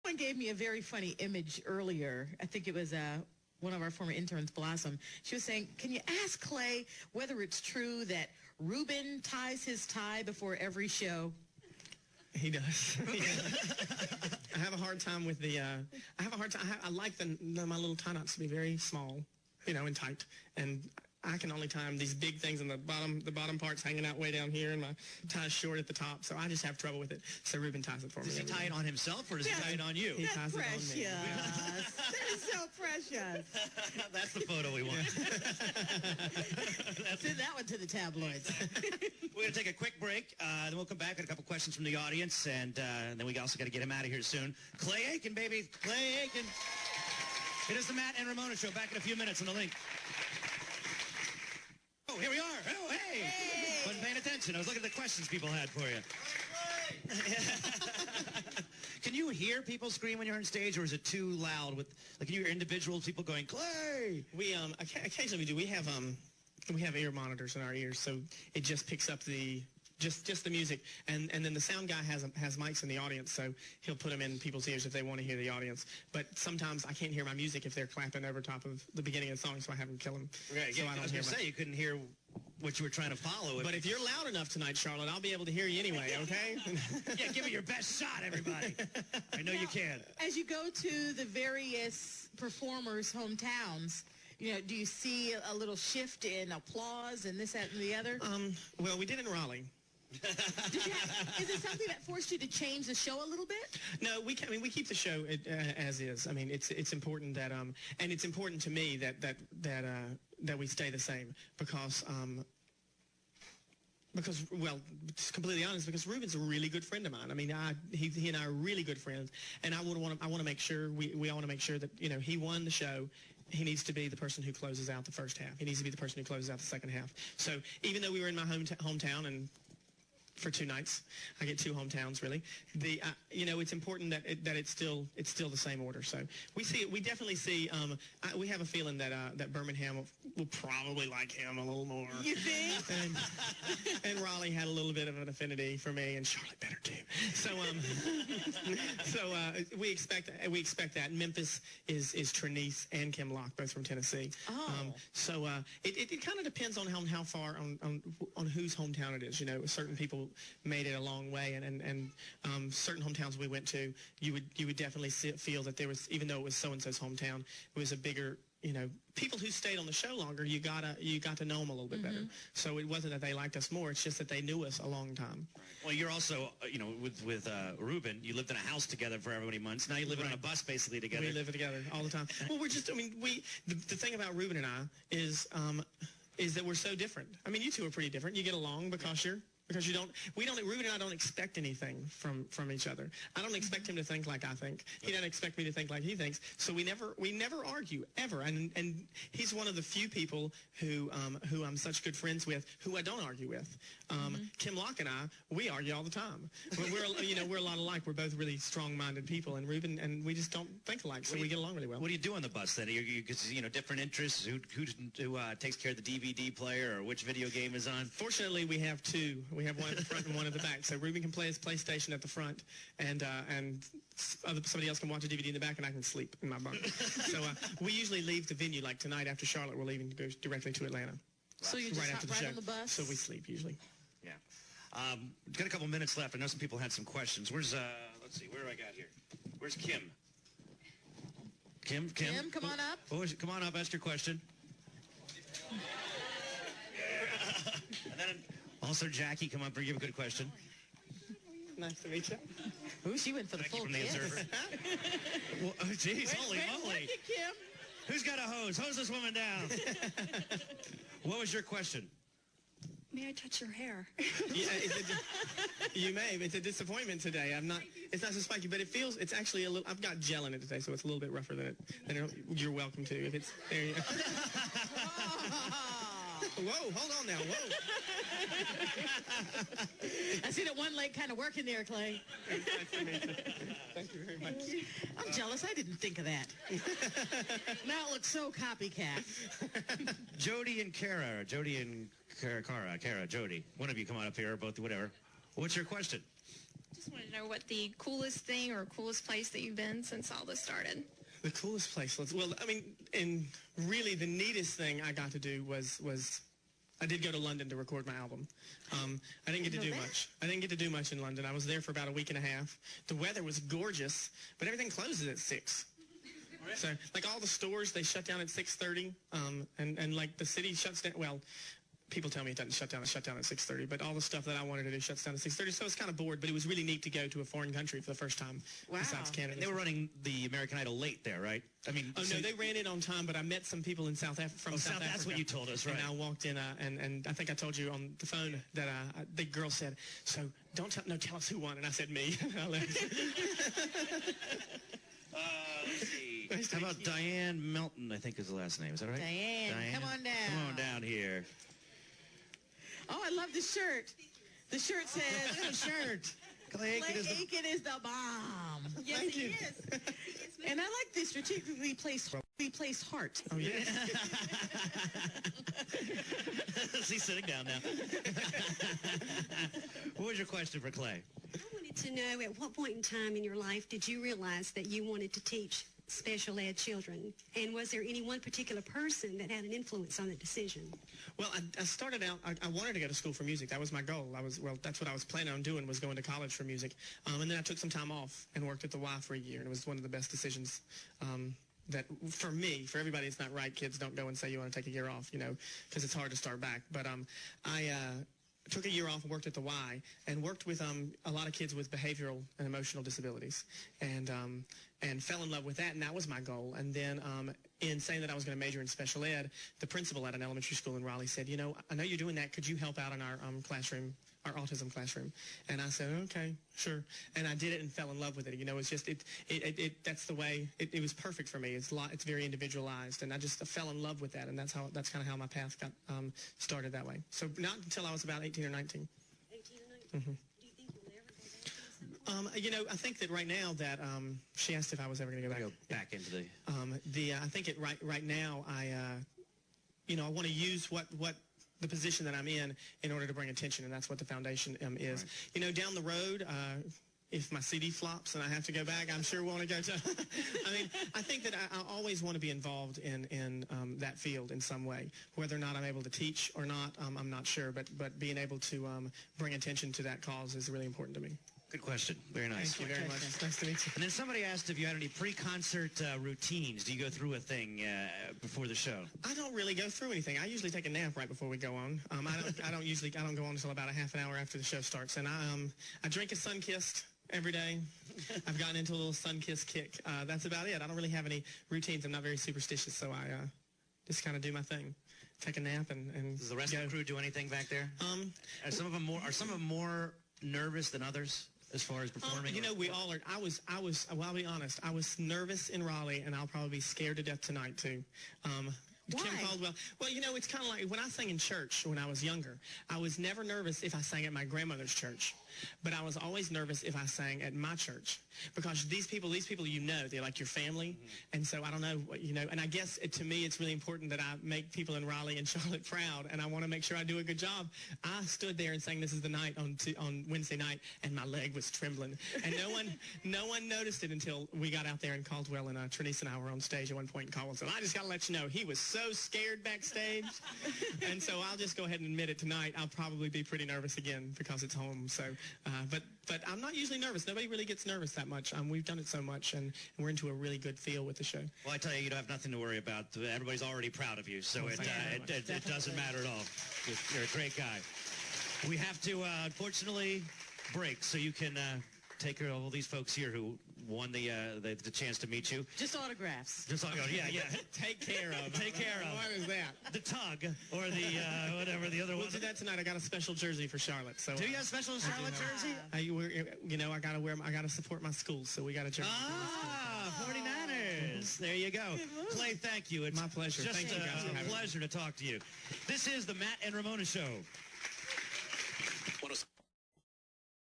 Someone gave me a very funny image earlier. I think it was one of our former interns, Blossom. She was saying, can you ask Clay whether it's true that Ruben ties his tie before every show? He does. I have a hard time with the, I like my little tie knots to be very small, and tight. And I can only tie these big things in the bottom part's hanging out way down here, and my tie's short at the top, so I just have trouble with it. So Ruben ties it for me. Does he tie it on himself, or does he tie it on you? He ties it on me. That is so precious. That's the photo we want. Send that one to the tabloids. We're going to take a quick break, then we'll come back with a couple questions from the audience, and then we also got to get him out of here soon. Clay Aiken, baby. Clay Aiken. It is the Matt and Ramona Show. Back in a few minutes on the link. Oh, here we are. Oh, hey. Wasn't paying attention. I was looking at the questions people had for you. Can you hear people scream when you're on stage, or is it too loud? Can you hear individual people going, Clay? We occasionally we do. We have ear monitors in our ears, so it just picks up the just the music, and then the sound guy has mics in the audience, so he'll put them in people's ears if they want to hear the audience. But sometimes I can't hear my music if they're clapping over top of the beginning of the song, so I have them kill them. Right, so yeah, I was going to say you couldn't hear what you were trying to follow. But if you're loud enough tonight, Charlotte, I'll be able to hear you anyway, okay? Yeah, give it your best shot, everybody. I know you can. As you go to the various performers' hometowns, do you see a little shift in applause and this, that, and the other? Well, we did in Raleigh. Is it something that forced you to change the show a little bit? No, we keep the show as is. I mean, it's important that and it's important to me that we stay the same because well, to completely honest, because Ruben's a really good friend of mine. I mean, he and I are really good friends, and I want to make sure we all want to make sure that he won the show. He needs to be the person who closes out the first half. He needs to be the person who closes out the second half. So even though we were in my hometown and for 2 nights, I get 2 hometowns really. It's important that it's still the same order. So we definitely see. We have a feeling that Birmingham will probably like him a little more. You think? And Raleigh had a little bit of an affinity for me, and Charlotte better too. So we expect that. Memphis is Trinice and Kim Locke, both from Tennessee. Oh. It kind of depends on how far on whose hometown it is. Certain people made it a long way, and certain hometowns we went to, you would definitely feel that there was, even though it was so-and-so's hometown, it was a bigger, people who stayed on the show longer, you got to know them a little bit better. So it wasn't that they liked us more, it's just that they knew us a long time. Well, you're also, with Ruben, you lived in a house together for however many months. Now you live on a bus basically together. We live together all the time. Well, the thing about Ruben and I is that we're so different. I mean, you two are pretty different. You get along because Ruben and I don't expect anything from each other. I don't expect him to think like I think. He doesn't expect me to think like he thinks. So we never argue ever. And he's one of the few people who I'm such good friends with who I don't argue with. Kim Locke and I, we argue all the time. We're a lot alike. We're both really strong-minded people, and Ruben and we just don't think alike. So we get along really well. What do you do on the bus then? You different interests. Who takes care of the DVD player, or which video game is on? Fortunately, we have 2. We have one at the front and one at the back. So Ruben can play his PlayStation at the front, and somebody else can watch a DVD in the back, and I can sleep in my bunk. So we usually leave the venue, like tonight after Charlotte, we're leaving to go directly to Atlanta. So you just hop right on the bus? So we sleep usually. Yeah. Got a couple minutes left. I know some people had some questions. Where's, let's see, where do I got here? Where's Kim? Kim, come on up. Come on up, ask your question. And then also Jackie, come up and give a good question. Nice to meet you. Ooh, she went for the Jackie full from the Observer. Well, oh, geez, holy moly. Kim. Who's got a hose? Hose this woman down. What was your question? May I touch your hair? Yeah, you may. It's a disappointment today. It's not so spiky, but it's actually a little, I've got gel in it today, so it's a little bit rougher than you're welcome to. If it's, there you go. Whoa, hold on now, whoa. I see that one leg kind of working there, Clay. Thank you very much. I'm jealous. I didn't think of that. Now it looks so copycat. Jody and Kara. Jody. One of you come on up here, or both, whatever. What's your question? Just wanted to know what the coolest thing or coolest place that you've been since all this started. The coolest place. Well, I mean, and really the neatest thing I got to do was I did go to London to record my album. I didn't get to do much. I didn't get to do much in London. I was there for about a week and a half. The weather was gorgeous, but everything closes at 6. So, like all the stores, they shut down at 6:30, and like the city shuts down. Well, people tell me it doesn't shut down. It shut down at 6:30, but all the stuff that I wanted to do shuts down at 6:30. So it's kind of bored, but it was really neat to go to a foreign country for the first time besides Canada. And they were running the American Idol late there, right? I mean, oh no, they ran it on time, but I met some people in South Africa South Africa. That's what you told us, right? And I walked in, and I think I told you on the phone that the girl said, "So don't tell us who won," and I said me. I left. Let's see. How about Diane Melton, I think is the last name. Is that right? Diane, come on down. Come on down here. Oh, I love the shirt. The shirt says, Look at the shirt. Clay Aiken is the bomb. Yes, Thank he you. is. And I like the strategically placed heart. Oh yeah. He's sitting down now. What was your question for Clay? I wanted to know, at what point in time in your life did you realize that you wanted to teach special ed children? And was there any one particular person that had an influence on that decision? Well, I started out, I wanted to go to school for music. That was my goal. That's what I was planning on doing, was going to college for music. And then I took some time off and worked at the Y for a year, and it was one of the best decisions that, for me, for everybody, it's not right. Kids, don't go and say you want to take a year off, because it's hard to start back. But I took a year off and worked at the Y and worked with a lot of kids with behavioral and emotional disabilities, and fell in love with that, and that was my goal. And then in saying that I was going to major in special ed, the principal at an elementary school in Raleigh said, I know you're doing that. Could you help out in our classroom, our autism classroom? And I said, okay, sure. And I did it and fell in love with it. It's just, that's the way, it was perfect for me. It's very individualized, and I just fell in love with that, and that's kind of how my path got started that way. So not until I was about 18 or 19. 18 or 19? Mm-hmm. Do you think you'll ever go back to some point? I think that right now that she asked if I was ever going to go back Into the... I think right now I want to use what the position that I'm in order to bring attention, and that's what the foundation is. Right. Down the road, if my CD flops and I have to go back, I'm sure want to go to. I think that I always want to be involved in that field in some way. Whether or not I'm able to teach or not, I'm not sure. But being able to bring attention to that cause is really important to me. Good question. Very nice. Thank you very much. Nice to meet you. And then somebody asked if you had any pre-concert routines. Do you go through a thing before the show? I don't really go through anything. I usually take a nap right before we go on. I don't go on until about a half an hour after the show starts. And I drink a Sunkist every day. I've gotten into a little Sunkist kick. That's about it. I don't really have any routines. I'm not very superstitious, so I just kind of do my thing. Take a nap and Does the rest of the crew do anything back there? Are some of them more nervous than others as far as performing? We all are. I'll be honest. I was nervous in Raleigh, and I'll probably be scared to death tonight too. Why? Kim Caldwell. Well, it's kind of like when I sang in church when I was younger. I was never nervous if I sang at my grandmother's church, but I was always nervous if I sang at my church, because these people, they're like your family, and so I don't know, and I guess to me it's really important that I make people in Raleigh and Charlotte proud, and I want to make sure I do a good job. I stood there and sang "This Is the Night" on Wednesday night, and my leg was trembling, and no one noticed it until we got out there, and Caldwell and Trinice and I were on stage at one point, and Caldwell said, "I just got to let you know, he was so scared backstage," and so I'll just go ahead and admit it tonight. I'll probably be pretty nervous again because it's home. So, but I'm not usually nervous. Nobody really gets nervous that much. We've done it so much, and we're into a really good feel with the show. Well, I tell you, you don't have nothing to worry about. Everybody's already proud of you, so it doesn't matter at all. You're a great guy. We have to, unfortunately, break, so you can take care of all these folks here who won the chance to meet you. Just autographs. Yeah. Take care of. What is that? The tug or the whatever the other one. We'll do that tonight. I got a special jersey for Charlotte. So do you have a special Charlotte jersey? I got to support my schools, so we got a jersey. 49ers. There you go. Clay, thank you. It's my pleasure. Just thank you guys for having me. Pleasure to talk to you. This is the Matt and Ramona Show.